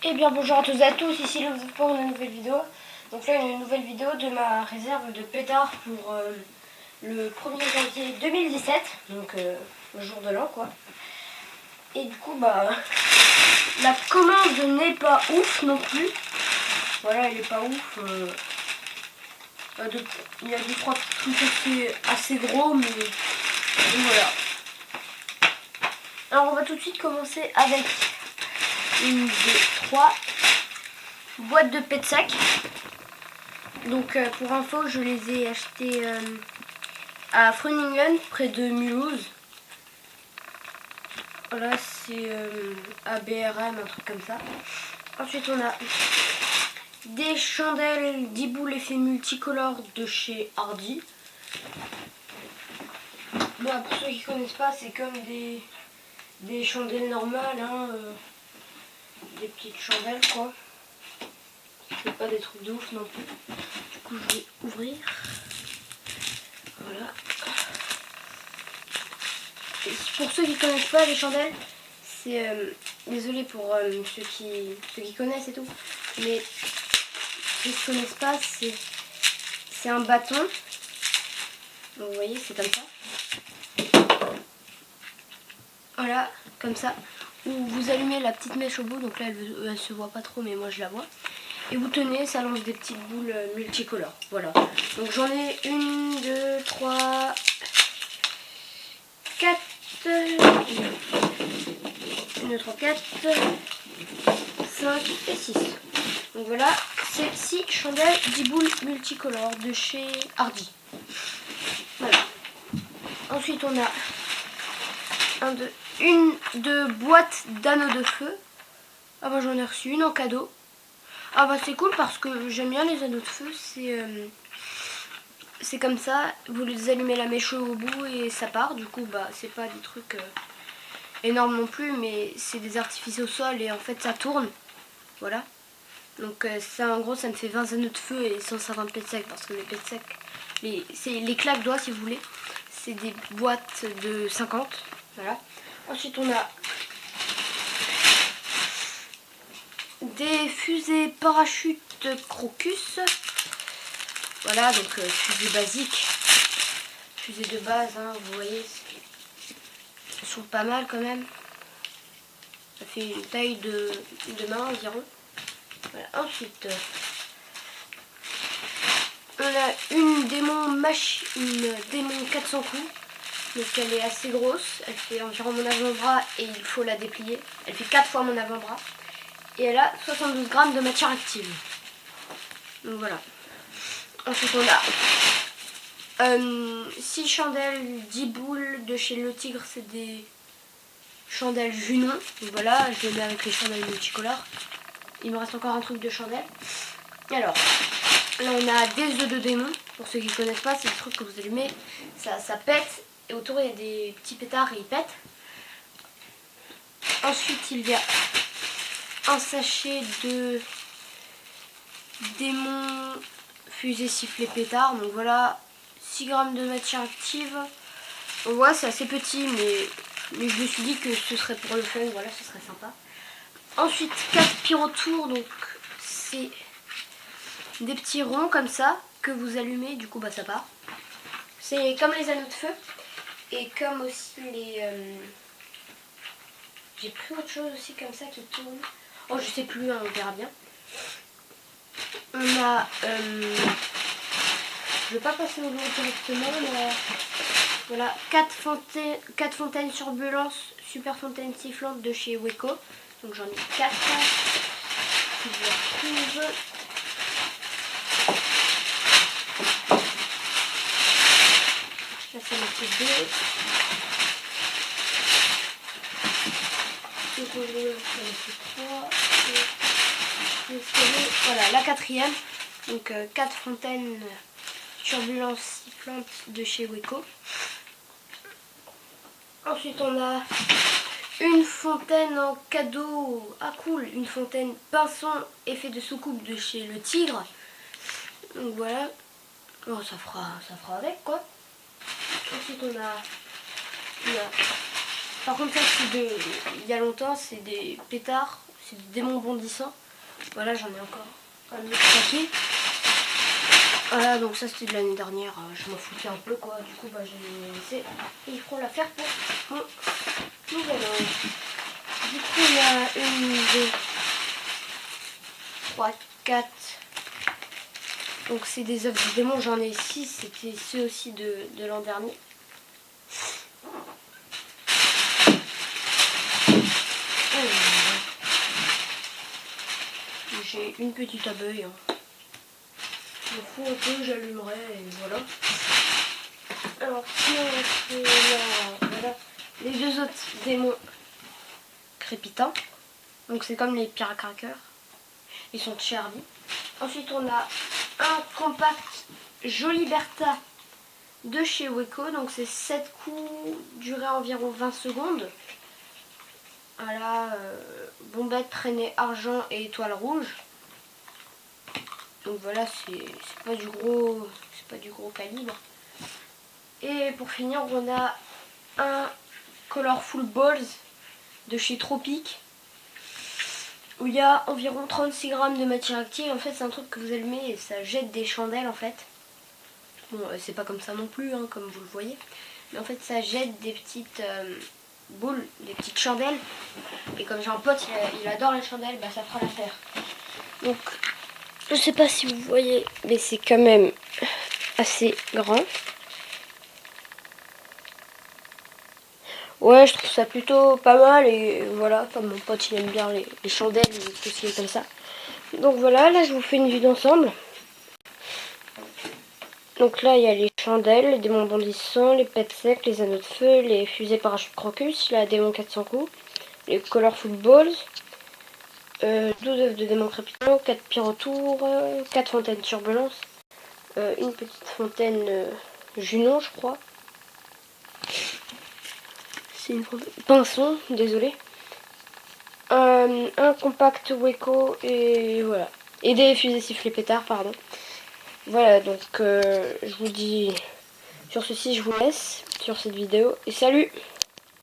Et bien bonjour à tous et à tous, ici Love pour une nouvelle vidéo. Donc là une nouvelle vidéo de ma réserve de pétards pour le 1er janvier 2017, donc le jour de l'an quoi. Et du coup bah la commande n'est pas ouf non plus. Voilà, elle est pas ouf. Il y a 2-3 trucs assez gros, mais voilà. Alors on va tout de suite commencer avec une, deux, trois boîtes de pets de sac. Donc pour info, je les ai achetées à Groningen, près de Mulhouse. Voilà, c'est à BRM, un truc comme ça. Ensuite on a des chandelles 10 boules effet multicolore de chez Hardy. Bah, pour ceux qui ne connaissent pas, c'est comme des chandelles normales, hein, des petites chandelles quoi. C'est pas des trucs de ouf non plus. Du coup je vais ouvrir. Voilà. Et pour ceux qui connaissent pas les chandelles, c'est désolé pour ceux qui connaissent et tout, mais ceux qui connaissent pas, c'est un bâton. Donc vous voyez, c'est comme ça. Voilà, comme ça. Où vous allumez la petite mèche au bout, donc là elle se voit pas trop, mais moi je la vois. Et vous tenez, ça lance des petites boules multicolores. Voilà. Donc j'en ai 1, 2, 3, 4. 1, 2, 3, 4, 5 et 6. Donc voilà, c'est 6 chandelles 10 boules multicolores de chez Hardy. Voilà. Ensuite on a une de boîte d'anneaux de feu. Ah bah j'en ai reçu une en cadeau. Ah bah c'est cool parce que j'aime bien les anneaux de feu, c'est comme ça, vous les allumez la mèche au bout et ça part. Du coup bah c'est pas des trucs énormes non plus, mais c'est des artifices au sol et en fait ça tourne. Voilà. Donc ça en gros ça me fait 20 anneaux de feu et 150 pets de sac, parce que les pets de sac, c'est les claques doigts si vous voulez, c'est des boîtes de 50. Voilà. Ensuite on a des fusées parachute Crocus. Voilà, donc fusée basique, fusée de base, hein, vous voyez, elles sont pas mal quand même. Ça fait une taille de main environ. Voilà. Ensuite, on a une démon 400 coups. Donc elle est assez grosse, elle fait environ mon avant-bras et il faut la déplier. Elle fait 4 fois mon avant-bras. Et elle a 72 grammes de matière active. Donc voilà. Ensuite on a 6 chandelles 10 boules de chez Le Tigre. C'est des chandelles Junon. Donc voilà, je les mets avec les chandelles multicolores. Il me reste encore un truc de chandelle. Alors, là on a des œufs de démon. Pour ceux qui ne connaissent pas, c'est des trucs que vous allumez, ça pète. Et autour il y a des petits pétards et ils pètent. Ensuite il y a un sachet de démon fusée sifflet pétard. Donc voilà, 6 grammes de matière active. On voit c'est assez petit, mais je me suis dit que ce serait pour le fun, voilà, ce serait sympa. Ensuite 4 pyrotours, donc c'est des petits ronds comme ça que vous allumez, du coup bah ça part. C'est comme les anneaux de feu et comme aussi les... J'ai pris autre chose aussi comme ça qui tourne. Oh je sais plus, hein, on verra bien. On a... je vais pas passer au lot directement, mais voilà, 4 fontaines turbulence super fontaine sifflante de chez Weco. Donc j'en ai 4. Je retrouve. Là c'est marqué 2. Voilà, la 4e. Donc 4 fontaines turbulence sifflante de chez Weco. Ensuite on a une fontaine en cadeau. Ah cool, une fontaine pinson effet de soucoupe de chez Le Tigre. Donc voilà. Oh, ça fera avec quoi. Ensuite on a Par contre, ça, c'est de il y a longtemps, c'est des pétards, c'est des démons bondissants. Voilà, j'en ai encore un autre paquet. Voilà, donc ça c'était de l'année dernière, je m'en foutais un peu quoi, du coup bah j'ai laissé. Et ils feront l'affaire pour mon nouvel an. Du coup il y a 1, 2, 3, 4. Donc c'est des œuvres du démon, j'en ai 6, c'était ceux aussi de l'an dernier. J'ai une petite abeille. Je m'en fous un peu, j'allumerai et voilà. Alors sinon voilà les deux autres démons crépitants. Donc c'est comme les Piracrackers. Ils sont Charlie. Ensuite on a un compact Joliberta de chez Weco. Donc c'est 7 coups, durée environ 20 secondes. Voilà, bombette, traînée argent et étoile rouge. Donc voilà, c'est pas du gros calibre. Et pour finir, on a un Colorful Balls de chez Tropic, où il y a environ 36 grammes de matière active. En fait, c'est un truc que vous allumez et ça jette des chandelles en fait. Bon, c'est pas comme ça non plus, hein, comme vous le voyez. Mais en fait, ça jette des petites boules, des petites chandelles. Et comme j'ai un pote, il adore les chandelles, bah ça fera l'affaire. Donc, je sais pas si vous voyez, mais c'est quand même assez grand. Ouais, je trouve ça plutôt pas mal et voilà, comme mon pote il aime bien les chandelles, tout ce qui est comme ça. Donc voilà, là je vous fais une vue d'ensemble. Donc là il y a les chandelles, les démons bondissants, les pets secs, les anneaux de feu, les fusées parachute crocus, la démon 400 coups, les colorful balls, 12 œufs de démon crépitant, 4 pyrotours, 4 fontaines turbulence, une petite fontaine Junon je crois. C'est une fontaine pinson, désolé. Un compact Weco et voilà. Et des fusées sifflets pétards, pardon. Voilà, donc je vous dis sur ceci, je vous laisse sur cette vidéo et salut!